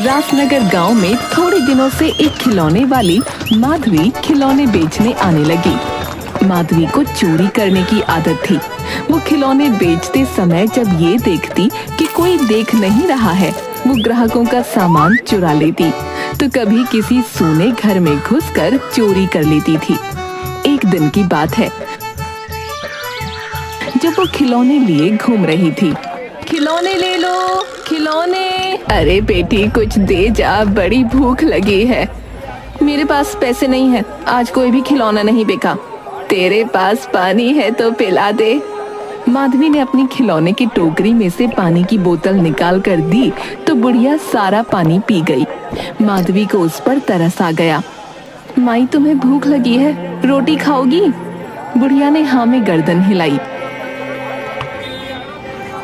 रासनगर गांव में थोड़े दिनों से एक खिलौने वाली माधवी खिलौने बेचने आने लगी। माधवी को चोरी करने की आदत थी। वो खिलौने बेचते समय जब ये देखती कि कोई देख नहीं रहा है, वो ग्राहकों का सामान चुरा लेती, तो कभी किसी सूने घर में घुसकर चोरी कर लेती थी। एक दिन की बात है जब वो खिलौने लिए घूम रही थी। खिलौने ले लो, खिलौने। अरे बेटी कुछ दे जा, बड़ी भूख लगी है। मेरे पास पैसे नहीं है, आज कोई भी खिलौना नहीं बिका। तेरे पास पानी है तो पिला दे। माधवी ने अपनी खिलौने की टोकरी में से पानी की बोतल निकाल कर दी तो बुढ़िया सारा पानी पी गई। माधवी को उस पर तरस आ गया। माई तुम्हें भूख लगी है, रोटी खाओगी? बुढ़िया ने हाँ में गर्दन हिलाई।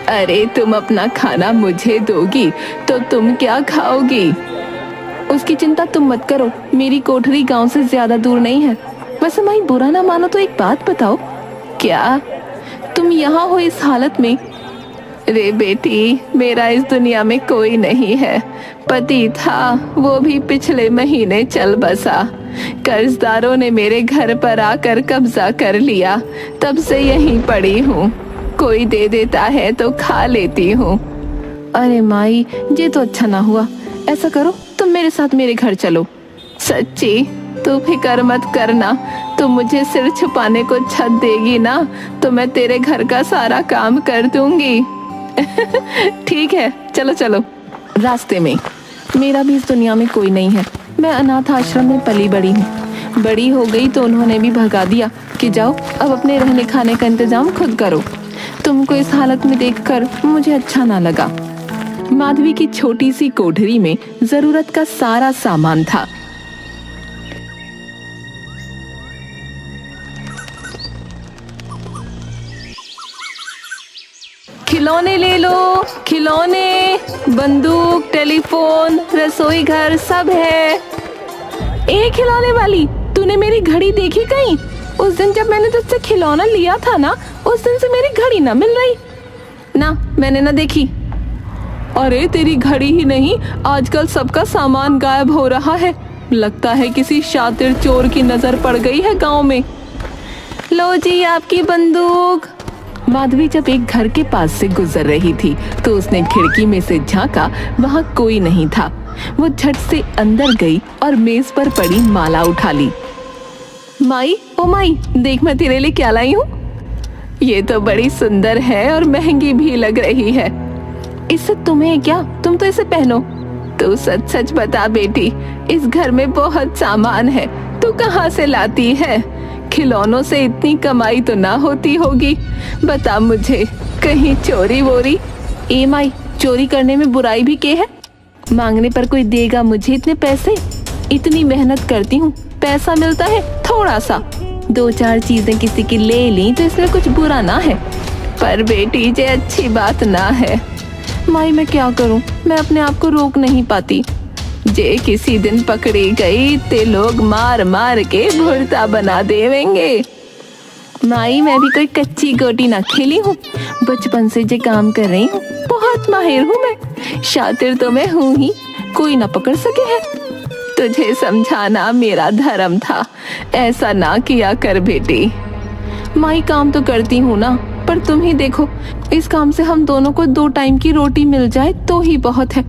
अरे तुम अपना खाना मुझे दोगी तो तुम क्या खाओगी? उसकी चिंता तुम मत करो, मेरी कोठरी गांव से ज्यादा दूर नहीं है। वैसे माई बुरा ना मानो तो एक बात बताओ। क्या? तुम यहाँ हो इस हालत में? रे बेटी, मेरा इस दुनिया में कोई नहीं है। पति था, वो भी पिछले महीने चल बसा। कर्जदारों ने मेरे घर पर आकर कब्जा कर लिया, तब से यहीं पड़ी हूँ। कोई दे देता है तो खा लेती हूँ। अरे माई, ये तो अच्छा ना हुआ। ऐसा करो, तुम मेरे साथ मेरे घर चलो। सच्ची? तू फिक्र मत करना, तू मुझे सिर छुपाने को छत देगी ना तो मैं तेरे घर का सारा काम कर दूंगी। ठीक है, चलो चलो। रास्ते में मेरा भी इस दुनिया में कोई नहीं है, मैं अनाथ आश्रम में पली बड़ी हूँ। बड़ी हो गई तो उन्होंने भी भगा दिया कि जाओ अब अपने रहने खाने का इंतजाम खुद करो। तुमको इस हालत में देखकर मुझे अच्छा ना लगा। माधवी की छोटी सी कोठरी में जरूरत का सारा सामान था। खिलौने ले लो, खिलौने, बंदूक, टेलीफोन, रसोई घर सब है। ए खिलौने वाली, तूने मेरी घड़ी देखी कहीं? उस दिन जब मैंने तुझसे खिलौना लिया था ना, उस दिन से मेरी घड़ी ना मिल रही। ना, मैंने ना देखी। अरे तेरी घड़ी ही नहीं, आजकल सबका सामान गायब हो रहा है। लगता है किसी शातिर चोर की नजर पड़ गई है गांव में। लो जी आपकी बंदूक। माधवी जब एक घर के पास से गुजर रही थी तो उसने खिड़की में से झांका, वहां कोई नहीं था। वो झट से अंदर गई और मेज पर पड़ी माला उठा ली। माई, ओ माई, देख मैं तेरे लिए क्या लाई हूँ। ये तो बड़ी सुंदर है और महंगी भी लग रही है। इससे तुम्हें क्या, तुम तो इसे पहनो। तू सच सच बता बेटी, इस घर में बहुत सामान है, तू कहाँ से लाती है? खिलौनों से इतनी कमाई तो ना होती होगी। बता मुझे, कहीं चोरी वोरी? ए माई, चोरी करने में बुराई भी क्या है? मांगने पर कोई देगा मुझे इतने पैसे? इतनी मेहनत करती हूँ, पैसा मिलता है थोड़ा सा। दो चार चीजें किसी की ले ली तो इसमें कुछ बुरा ना है, पर बेटी ये अच्छी बात ना है। माई मैं क्या करूं, मैं अपने आप को रोक नहीं पाती। जे किसी दिन पकड़ी गई ते लोग मार मार के भुर्ता बना देवेंगे। माई मैं भी कोई कच्ची गोटी ना खेली हूँ, बचपन से जे काम कर रही हूँ, बहुत माहिर हूँ मैं। शातिर तो मैं हूँ ही, कोई ना पकड़ सके है। तुझे समझाना मेरा धर्म था, ऐसा ना किया कर बेटी। माई काम तो करती हूँ ना, पर तुम ही देखो, इस काम से हम दोनों को 2 टाइम की रोटी मिल जाए तो ही बहुत है।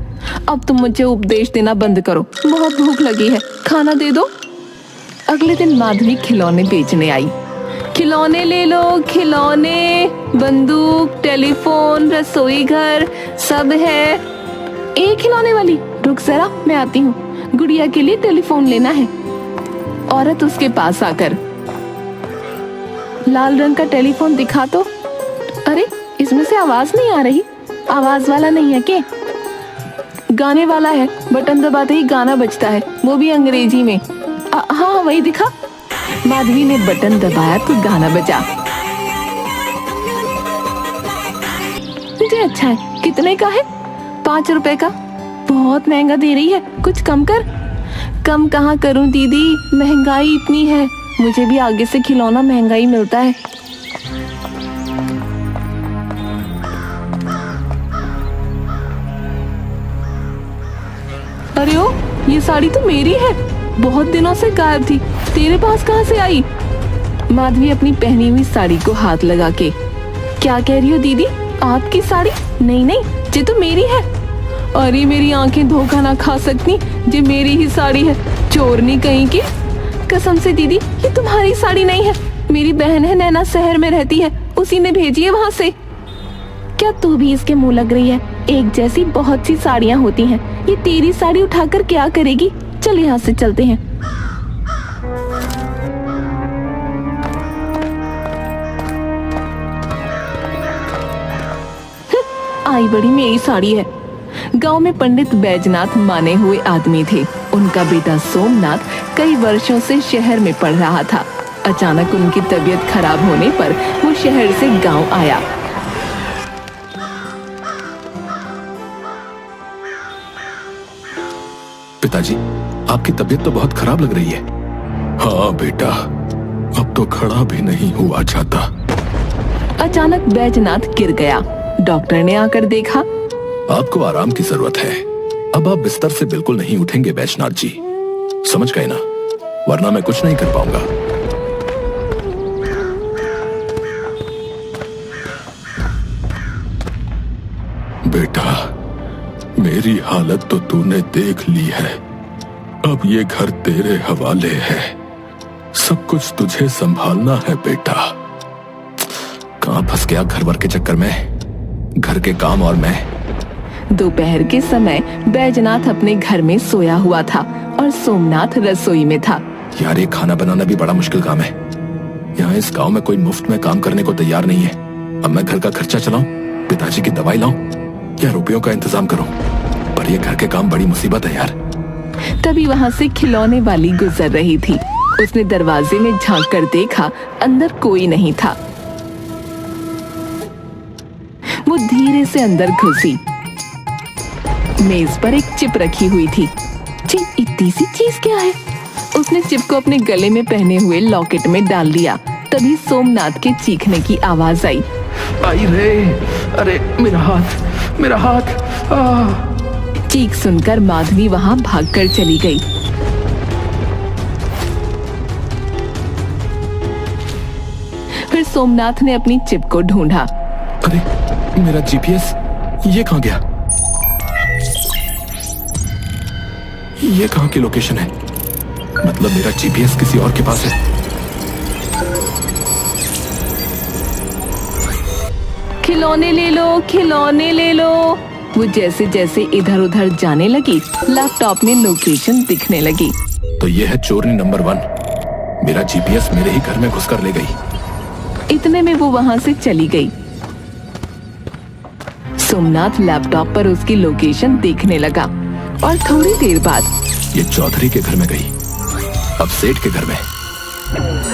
अब तुम मुझे उपदेश देना बंद करो, बहुत भूख लगी है, खाना दे दो। अगले दिन माधवी खिलौने बेचने आई। खिलौने ले लो, खिलौने, बंदूक, टेलीफोन, रसोई घर सब है। एक खिलौने वाली, रुक जरा मैं आती हूँ, गुड़िया के लिए टेलीफोन लेना है। औरत उसके पास आकर, लाल रंग का टेलीफोन दिखा तो। अरे इसमें से आवाज नहीं आ रही। आवाज वाला नहीं है क्या? गाने वाला है, बटन दबाते ही गाना बजता है, वो भी अंग्रेजी में। हाँ वही दिखा। माधवी ने बटन दबाया तो गाना बजा। मुझे अच्छा है। कितने का है? 5 रुपए का। बहुत महंगा दे रही है, कुछ कम कर। कम कहाँ करूं दीदी, महंगाई इतनी है। मुझे भी आगे से खिलौना महंगा ही मिलता है। अरे ओ, ये साड़ी तो मेरी है, बहुत दिनों से गायब थी, तेरे पास कहाँ से आई? माधवी अपनी पहनी हुई साड़ी को हाथ लगा के, क्या कह रही हो दीदी, आपकी साड़ी? नहीं नहीं, ये तो मेरी है। अरे मेरी आंखें धोखा ना खा सकती, ये मेरी ही साड़ी है, चोरनी कहीं की। कसम से दीदी, ये तुम्हारी साड़ी नहीं है, मेरी बहन है नैना, शहर में रहती है, उसी ने भेजी है वहाँ से। क्या तू भी इसके मुंह लग रही है? एक जैसी बहुत सी साड़ियाँ होती हैं, ये तेरी साड़ी उठाकर क्या करेगी? चल यहाँ से चलते हैं। आई बड़ी मेरी साड़ी है। गांव में पंडित बैजनाथ माने हुए आदमी थे। उनका बेटा सोमनाथ कई वर्षों से शहर में पढ़ रहा था। अचानक उनकी तबीयत खराब होने पर वो शहर से गांव आया। पिताजी, आपकी तबीयत तो बहुत खराब लग रही है। हाँ बेटा, अब तो खड़ा भी नहीं हुआ जाता। अचानक बैजनाथ गिर गया। डॉक्टर ने आकर देखा। आपको आराम की जरूरत है, अब आप बिस्तर से बिल्कुल नहीं उठेंगे बैजनाथ जी, समझ गए ना? वरना मैं कुछ नहीं कर पाऊंगा। बेटा, मेरी हालत तो तूने देख ली है, अब ये घर तेरे हवाले है, सब कुछ तुझे संभालना है बेटा। कहां फंस गया घर वर के चक्कर में, घर के काम और मैं। दोपहर के समय बैजनाथ अपने घर में सोया हुआ था और सोमनाथ रसोई में था। यार, ये खाना बनाना भी बड़ा मुश्किल काम है। यहाँ इस गांव में कोई मुफ्त में काम करने को तैयार नहीं है। अब मैं घर का खर्चा चलाऊं, पिताजी की दवाई लाऊं या रुपयों का इंतजाम करूं, पर ये घर के काम बड़ी मुसीबत है यार। तभी वहाँ से खिलौने वाली गुजर रही थी। उसने दरवाजे में झांक कर देखा, अंदर कोई नहीं था। वो धीरे से अंदर घुसी। मेज पर एक चिप रखी हुई थी। इतनी सी चीज क्या है? उसने चिप को अपने गले में पहने हुए लॉकेट में डाल दिया। तभी सोमनाथ के चीखने की आवाज आई। आई रे, अरे मेरा हाथ, मेरा हाथ। चीख सुनकर माधवी वहां भागकर चली गई। फिर सोमनाथ ने अपनी चिप को ढूंढा। अरे मेरा जीपीएस, ये कहाँ गया? ये कहाँ की लोकेशन है? मतलब मेरा जीपीएस किसी और के पास है। खिलौने ले लो, खिलौने ले लो। वो जैसे जैसे इधर उधर जाने लगी, लैपटॉप में लोकेशन दिखने लगी। तो ये है चोरनी नंबर 1। मेरा जीपीएस मेरे ही घर में घुसकर ले गई। इतने में वो वहां से चली गई। सोमनाथ लैपटॉप पर उसकी लोकेशन देखने लगा और थोड़ी देर बाद ये चौधरी के घर में गई, अब सेठ के घर में।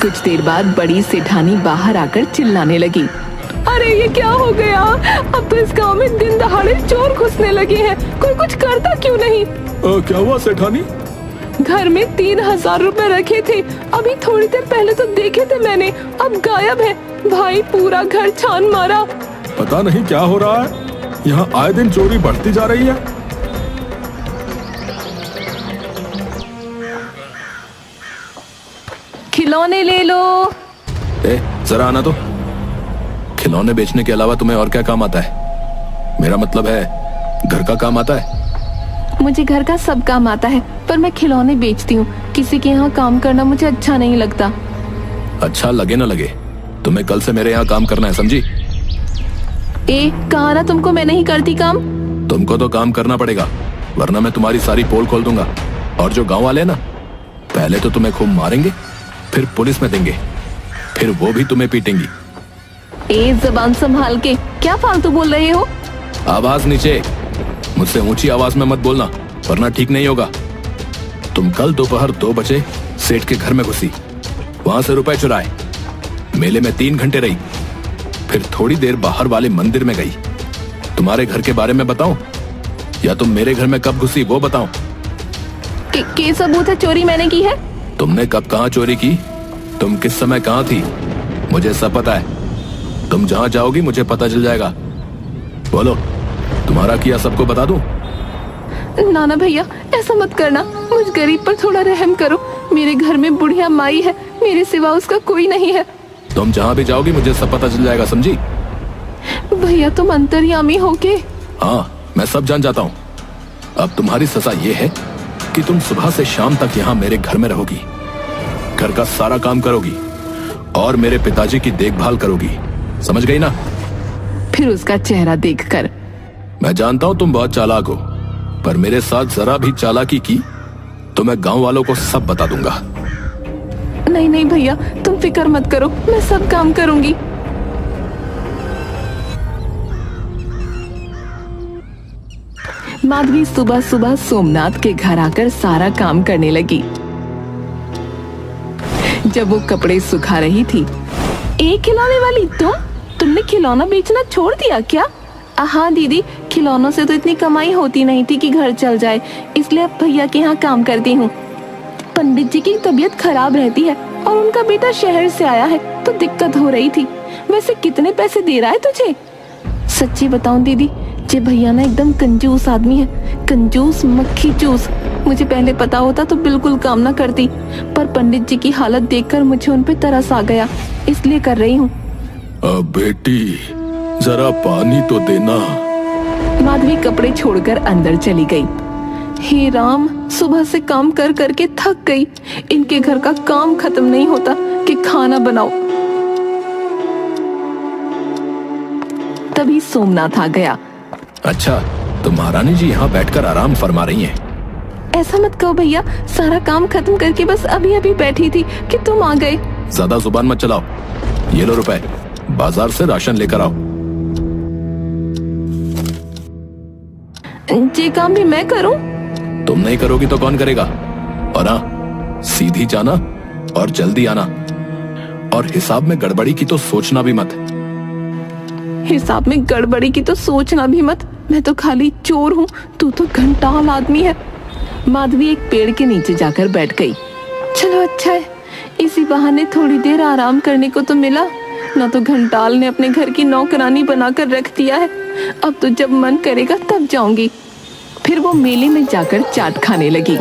कुछ देर बाद बड़ी सेठानी बाहर आकर चिल्लाने लगी। अरे ये क्या हो गया? अब तो इस गांव में दिन दहाड़े चोर घुसने लगे हैं, कोई कुछ करता क्यों नहीं? क्या हुआ सेठानी? घर में 3000 रुपए रखे थे, अभी थोड़ी देर पहले तो देखे थे मैंने, अब गायब है। भाई पूरा घर छान मारा। पता नहीं क्या हो रहा है, यहाँ आए दिन चोरी बढ़ती जा रही है। खिलौने ले लो। जरा आना तो। खिलौने बेचने के अलावा तुम्हें और क्या काम आता है? मेरा मतलब है घर का काम आता है? मुझे घर का सब काम आता है, पर मैं खिलौने बेचती हूँ। किसी के यहाँ काम करना मुझे अच्छा नहीं लगता। अच्छा लगे ना लगे, तुम्हें कल से मेरे यहाँ काम करना है, समझी? कहा ना तुमको मैं नहीं करती काम। तुमको तो काम करना पड़ेगा, वरना मैं तुम्हारी सारी पोल खोल दूंगा। और जो गांव वाले हैं ना, पहले तो तुम्हें खूब मारेंगे, फिर पुलिस में देंगे, फिर वो भी तुम्हें पीटेंगी। जबान संभाल के, क्या फालतू बोल रहे हो? आवाज नीचे, मुझसे ऊंची आवाज में मत बोलना, वरना ठीक नहीं होगा। तुम कल दोपहर 2 बजे सेठ के घर में घुसी, वहां से रुपए चुराए, मेले में 3 घंटे रही, फिर थोड़ी देर बाहर वाले मंदिर में गई। तुम्हारे घर के बारे में बताऊं या तुम मेरे घर में कब घुसी वो बताऊं? के सबूत है चोरी मैंने की है? तुमने कब कहां चोरी की, तुम किस समय कहां थी, मुझे सब पता है। तुम जहां जाओगी मुझे पता चल जाएगा। बोलो, तुम्हारा किया सबको बता दूं? नाना भैया ऐसा मत करना, मुझ गरीब पर थोड़ा रहम करो। मेरे घर में बुढ़िया माई है, मेरे सिवा उसका कोई नहीं है। तुम जहाँ भी जाओगी मुझे सब पता चल जाएगा, समझी? भैया तुम अंतर्यामी हो के। हाँ, मैं सब जान जाता हूँ। अब तुम्हारी सजा ये है कि तुम सुबह से शाम तक यहाँ मेरे घर में रहोगी, घर का सारा काम करोगी और मेरे पिताजी की देखभाल करोगी, समझ गई ना? फिर उसका चेहरा देखकर, मैं जानता हूँ तुम बहुत चालाक हो, पर मेरे साथ जरा भी चालाकी की तो मैं गांव वालों को सब बता दूंगा। नहीं नहीं भैया तुम फिक्र मत करो, मैं सब काम करूंगी। माधवी सुबह सुबह सोमनाथ के घर आकर सारा काम करने लगी। जब वो कपड़े सुखा रही थी, एक खिलौने वाली तुमने खिलौना बेचना छोड़ दिया क्या? हाँ दीदी, खिलौनों से तो इतनी कमाई होती नहीं थी कि घर चल जाए, इसलिए अब भैया के यहाँ काम करती हूँ। पंडित जी की तबीयत खराब रहती है और उनका बेटा शहर से आया है तो दिक्कत हो रही थी। वैसे कितने पैसे दे रहा है तुझे? सच्ची बताऊं दीदी, ये भैया ना एकदम कंजूस आदमी है, कंजूस मक्खी चूस। मुझे पहले पता होता तो बिल्कुल काम ना करती, पर पंडित जी की हालत देखकर मुझे उन पे तरस आ गया, इसलिए कर रही हूँ। बेटी जरा पानी तो देना। माधवी कपड़े छोड़कर अंदर चली गई। हे राम, सुबह से काम कर करके थक गई, इनके घर का काम खत्म नहीं होता कि खाना बनाओ। तभी सोमनाथ आ गया। अच्छा, तो महारानी जी यहाँ बैठकर आराम फरमा रही हैं। ऐसा मत कहो भैया, सारा काम खत्म करके बस अभी अभी बैठी थी कि तुम आ गए। ज्यादा जुबान मत चलाओ, ये लो रुपए, बाजार से राशन लेकर आओ। ये काम भी मैं करूं? तुम नहीं करोगी तो कौन करेगा? और हाँ, सीधी जाना और जल्दी आना, और हिसाब में गड़बड़ी की तो सोचना भी मत। हिसाब में गड़बड़ी की तो सोचना भी मत? मैं तो खाली चोर हूँ, तू तो घंटाल आदमी है। माधवी एक पेड़ के नीचे जाकर बैठ गई। चलो अच्छा है, इसी बहाने थोड़ी देर आराम करने को तो मिला, ना तो घंटाल ने अपने घर की नौकरानी बनाकर रख दिया है। अब तो जब मन करेगा तब जाऊंगी। फिर वो मेले में जाकर चाट खाने लगी।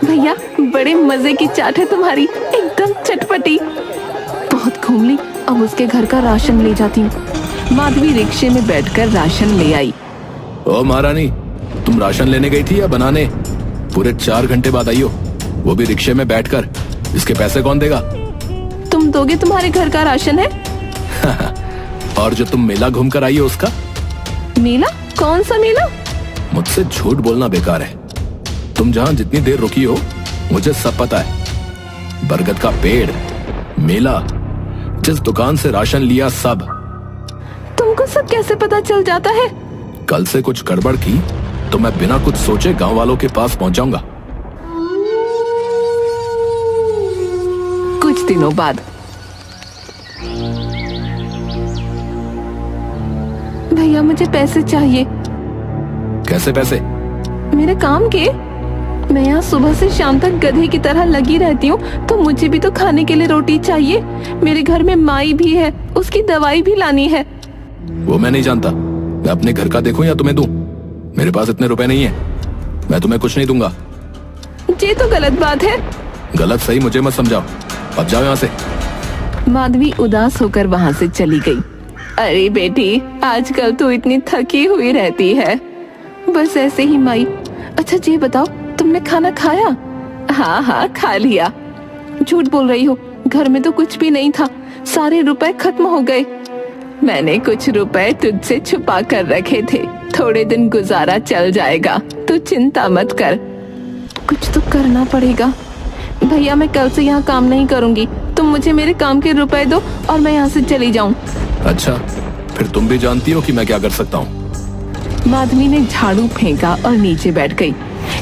भैया बड़े मजे की चाट है तुम्हारी, एकदम चटपटी। बहुत घूम ली, अब उसके घर का राशन ले जाती हूँ। माधवी रिक्शे में बैठकर राशन ले आई। ओ महारानी, तुम राशन लेने गई थी या बनाने? पूरे 4 घंटे बाद आई हो, वो भी रिक्शे में बैठकर। इसके पैसे कौन देगा? तुम दोगे, तुम्हारे घर का राशन है। और जो तुम मेला घूम कर आई हो उसका? मेला? कौन सा मेला? मुझसे झूठ बोलना बेकार है। तुम जहाँ जितनी देर रुकी हो मुझे सब पता है। बरगद का पेड़, मेला, जिस दुकान से राशन लिया, सब। तुमको सब कैसे पता चल जाता है? कल से कुछ गड़बड़ की तो मैं बिना कुछ सोचे गांव वालों के पास पहुंचाऊंगा। कुछ दिनों बाद। भैया मुझे पैसे चाहिए। कैसे पैसे? मेरे काम के। मैं यहाँ सुबह से शाम तक गधे की तरह लगी रहती हूँ, तो मुझे भी तो खाने के लिए रोटी चाहिए। मेरे घर में माई भी है, उसकी दवाई भी लानी है। वो मैं नहीं जानता, मैं अपने घर का देखूं या तुम्हें दूं? मेरे पास इतने रुपए नहीं है, मैं तुम्हें कुछ नहीं दूंगा। ये तो गलत बात है। गलत सही मुझे मत समझाओ, अब जाओ यहाँ से। माधवी उदास होकर वहाँ से चली गई। अरे बेटी, आजकल तो इतनी थकी हुई रहती है। बस ऐसे ही माई। अच्छा ये बताओ, तुमने खाना खाया? हाँ हाँ खा लिया। झूठ बोल रही हो, घर में तो कुछ भी नहीं था, सारे रुपए खत्म हो गए। मैंने कुछ रुपए तुझसे छुपा कर रखे थे, थोड़े दिन गुजारा चल जाएगा, तू चिंता मत कर। कुछ तो करना पड़ेगा। भैया मैं कल से यहाँ काम नहीं करूँगी, तुम मुझे मेरे काम के रुपए दो और मैं यहाँ से चली जाऊँ। अच्छा, फिर तुम भी जानती हो कि मैं क्या कर सकता हूँ। माधवी ने झाड़ू फेंका और नीचे बैठ गई।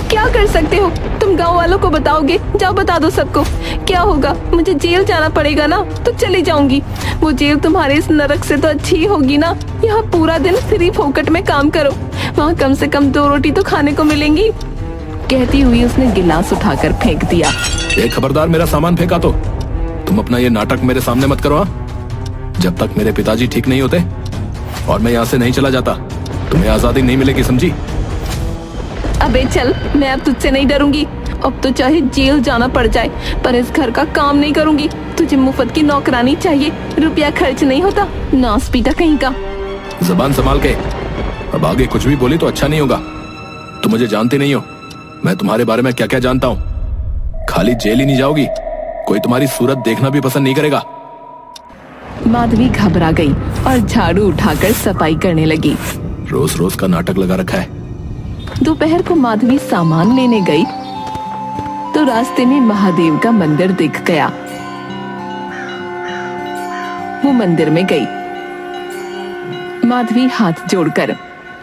क्या कर सकते हो? तुम गांव वालों को बताओगे? जाओ बता दो सबको। क्या होगा? मुझे जेल जाना पड़ेगा ना, तो चली जाऊंगी। वो जेल तुम्हारे इस नरक से तो अच्छी होगी ना। यहाँ पूरा दिन फ्री फोकट में काम करो, वहाँ कम से कम 2 रोटी तो खाने को मिलेंगी। कहती हुई उसने गिलास उठाकर फेंक दिया। खबरदार, मेरा सामान फेंका तो तुम अपना ये नाटक मेरे सामने मत करो। जब तक मेरे पिताजी ठीक नहीं होते और मैं यहाँ से नहीं चला जाता, तुम्हें आजादी नहीं मिलेगी, समझी? अबे चल, मैं अब तुझसे नहीं डरूंगी। अब तो चाहे जेल जाना पड़ जाए, पर इस घर का काम नहीं करूंगी। तुझे मुफ्त की नौकरानी चाहिए, रुपया खर्च नहीं होता, नास पीटा कहीं का। जबान संभाल के, अब आगे कुछ भी बोली तो अच्छा नहीं होगा। तुम मुझे जानते नहीं हो, मैं तुम्हारे बारे में क्या क्या जानता हूँ। खाली जेल ही नहीं जाओगी, कोई तुम्हारी सूरत देखना भी पसंद नहीं करेगा। माधवी घबरा गई और झाड़ू उठाकर सफाई करने लगी। रोज रोज का नाटक लगा रखा है। दोपहर को माधवी सामान लेने गई तो रास्ते में महादेव का मंदिर दिख गया। वो मंदिर में गई। माधवी हाथ जोड़कर,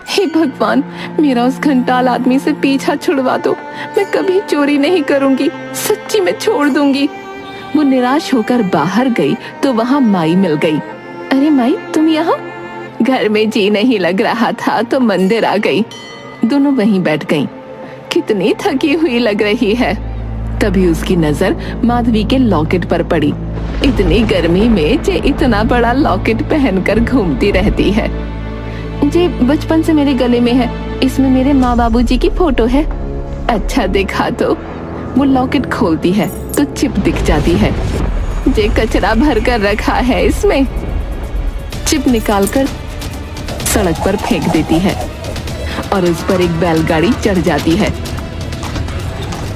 हे भगवान, मेरा उस घंटाल आदमी से पीछा छुड़वा दो। मैं कभी चोरी नहीं करूंगी, सच्ची मैं छोड़ दूंगी। वो निराश होकर बाहर गई तो वहां माई मिल गई। अरे माई, तुम यहाँ? घर में जी नहीं लग रहा था तो मंदिर आ गई। दोनों वहीं बैठ गईं। कितनी थकी हुई लग रही है। तभी उसकी नजर माधवी के लॉकेट पर पड़ी। इतनी गर्मी में जे इतना बड़ा लॉकेट पहनकर घूमती रहती है। जे बचपन से मेरे गले में है, इसमें मेरे माँ बाबूजी की फोटो है। अच्छा दिखा तो। वो लॉकेट खोलती है तो चिप दिख जाती है। जे कचरा भर कर रखा है इसमें। चिप निकालकर सड़क पर फेंक देती है और उस पर एक बैलगाड़ी चढ़ जाती है।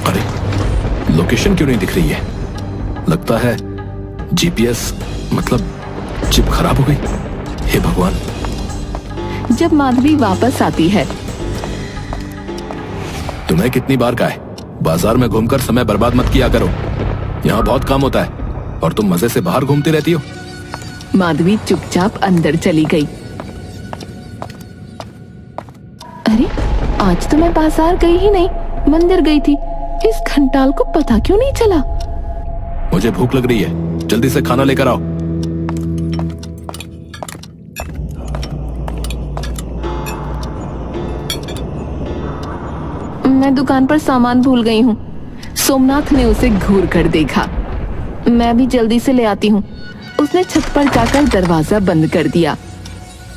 अरे, लोकेशन क्यों नहीं दिख रही है? लगता है जीपीएस मतलब चिप खराब हो गई। हे भगवान। जब माधवी वापस आती है, तुम्हें कितनी बार कहा है, बाजार में घूमकर समय बर्बाद मत किया करो। यहाँ बहुत काम होता है और तुम मजे से बाहर घूमती रहती हो। माधवी चुपचाप अंदर चली गई। अरे, आज तो मैं बाजार गई ही नहीं, मंदिर गई थी। इस घंटाल को पता क्यों नहीं चला? मुझे भूख लग रही है, जल्दी से खाना लेकर आओ। मैं दुकान पर सामान भूल गई हूँ। सोमनाथ ने उसे घूर कर देखा। मैं भी जल्दी से ले आती हूँ। उसने छत पर जाकर दरवाजा बंद कर दिया।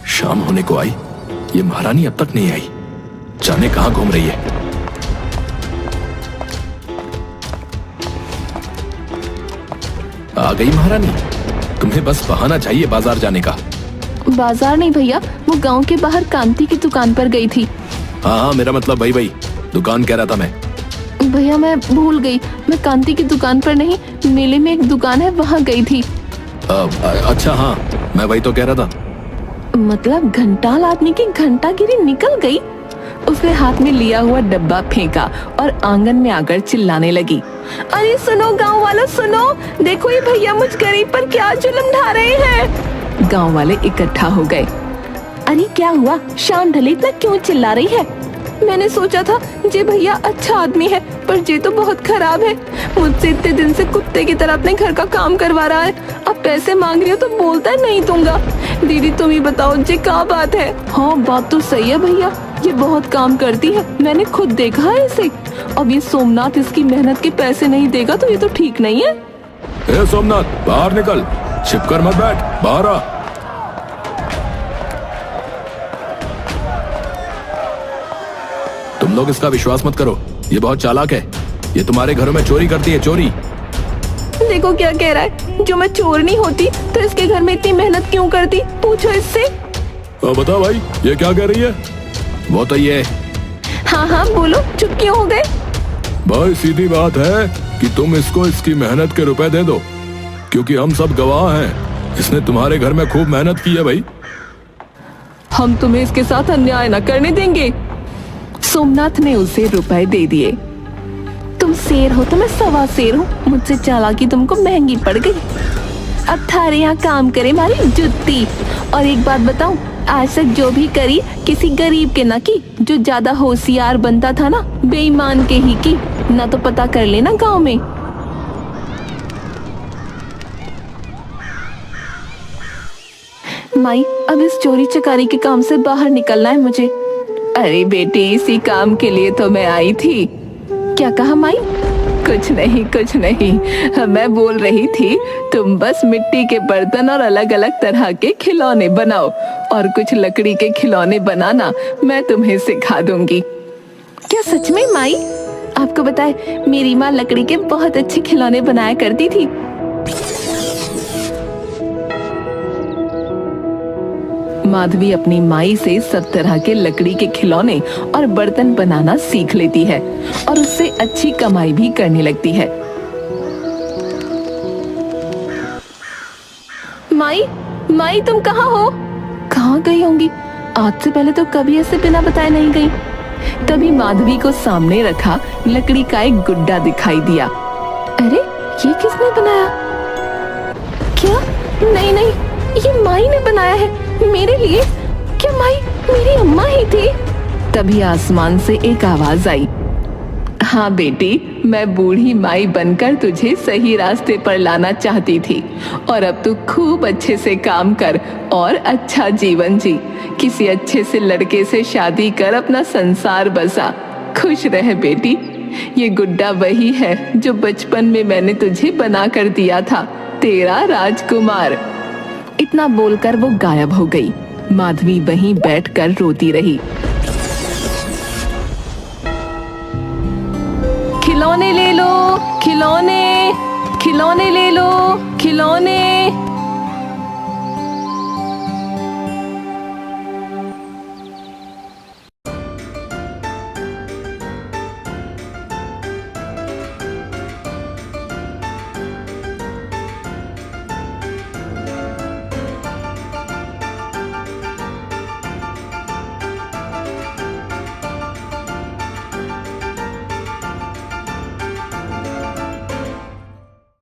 शाम होने को आई, ये महारानी अब तक नहीं आई। जाने कहाँ घूम रही है। आ गई महारानी। तुम्हें बस बहाना चाहिए बाजार जाने का। बाजार नहीं भैया, वो गांव के बाहर कांति की दुकान पर गई थी। हाँ, मेरा मतलब वही दुकान कह रहा था मैं। भैया मैं भूल गई, मैं कांति की दुकान पर नहीं, मेले में एक दुकान है वहाँ गई थी। अच्छा हाँ, मैं वही तो कह रहा था। मतलब घंटाल आदमी की घंटागिरी निकल गई। उसने हाथ में लिया हुआ डब्बा फेंका और आंगन में आकर चिल्लाने लगी। अरे सुनो गांव वालों, सुनो, देखो ये भैया मुझ गरीब पर क्या जुल्म ढा रहे हैं। गांव वाले इकट्ठा हो गए। अरे क्या हुआ, शाम ढले इतना क्यों चिल्ला रही है? मैंने सोचा था जे भैया अच्छा आदमी है, पर जे तो बहुत खराब है। मुझसे इतने दिन से कुत्ते की तरह अपने घर का काम करवा रहा है। अब पैसे मांग रही हो तो बोलता है नहीं दूंगा। दीदी तुम ही बताओ जे क्या बात है? हाँ बात तो सही है भैया, ये बहुत काम करती है, मैंने खुद देखा है इसे। अब ये सोमनाथ इसकी मेहनत के पैसे नहीं देगा तो ये तो ठीक नहीं है। ए सोमनाथ, बाहर निकल, छिपकर मत बैठ, बाहर आ। तुम लोग इसका विश्वास मत करो, ये बहुत चालाक है। ये तुम्हारे घरों में चोरी करती है, चोरी। देखो क्या कह रहा है, जो मैं चोर नहीं होती तो इसके घर में इतनी मेहनत क्यों करती? पूछो इससे। बता भाई, ये क्या कह रही है? वो तो ये। हाँ हाँ बोलो, चुप क्यों हो गए? भाई सीधी बात है कि तुम इसको इसकी मेहनत के रुपए दे दो, क्योंकि हम सब गवाह हैं। इसने तुम्हारे घर में खूब मेहनत की है भाई। हम तुम्हें इसके साथ अन्याय न करने देंगे। सोमनाथ ने उसे रुपए दे दिए। तुम शेर हो तो मैं सवा शेर हूँ, मुझसे चालाकी तुमको महंगी पड़ गई। अब थारे यहाँ काम करे मारी जुत्ती। और एक बात बताऊं, आज तक जो भी करी किसी गरीब के ना की, जो ज्यादा होशियार बनता था ना बेईमान के ही की। ना तो पता कर लेना गांव में। माई अब इस चोरी चकारी के काम से बाहर निकलना है मुझे। अरे बेटी, इसी काम के लिए तो मैं आई थी। क्या कहा माई? कुछ नहीं कुछ नहीं, मैं बोल रही थी तुम बस मिट्टी के बर्तन और अलग अलग तरह के खिलौने बनाओ, और कुछ लकड़ी के खिलौने बनाना मैं तुम्हें सिखा दूंगी। क्या सच में माई? आपको बताए मेरी माँ लकड़ी के बहुत अच्छे खिलौने बनाया करती थी। माधवी अपनी माई से सब तरह के लकड़ी के खिलौने और बर्तन बनाना सीख लेती है और उससे अच्छी कमाई भी करने लगती है। माई, माई तुम कहाँ हो? कहाँ गई होंगी? आज से पहले तो कभी ऐसे बिना बताए नहीं गई। तभी माधवी को सामने रखा लकड़ी का एक गुड्डा दिखाई दिया। अरे ये किसने बनाया? क्या? नहीं नहीं, ये माई ने बनाया है मेरे लिए। क्या माई मेरी अम्मा ही थी? तभी आसमान से एक आवाज आई। हाँ बेटी, मैं बूढ़ी माई बनकर तुझे सही रास्ते पर लाना चाहती थी और अब तू खूब अच्छे से काम कर और अच्छा जीवन जी। किसी अच्छे से लड़के से शादी कर अपना संसार बसा। खुश रह बेटी। ये गुड्डा वही है जो बचपन में मैंने तुझे बना कर दिया था, तेरा राजकुमार। इतना बोलकर वो गायब हो गई। माधवी वहीं बैठकर रोती रही। खिलौने ले लो, खिलौने, खिलौने ले लो।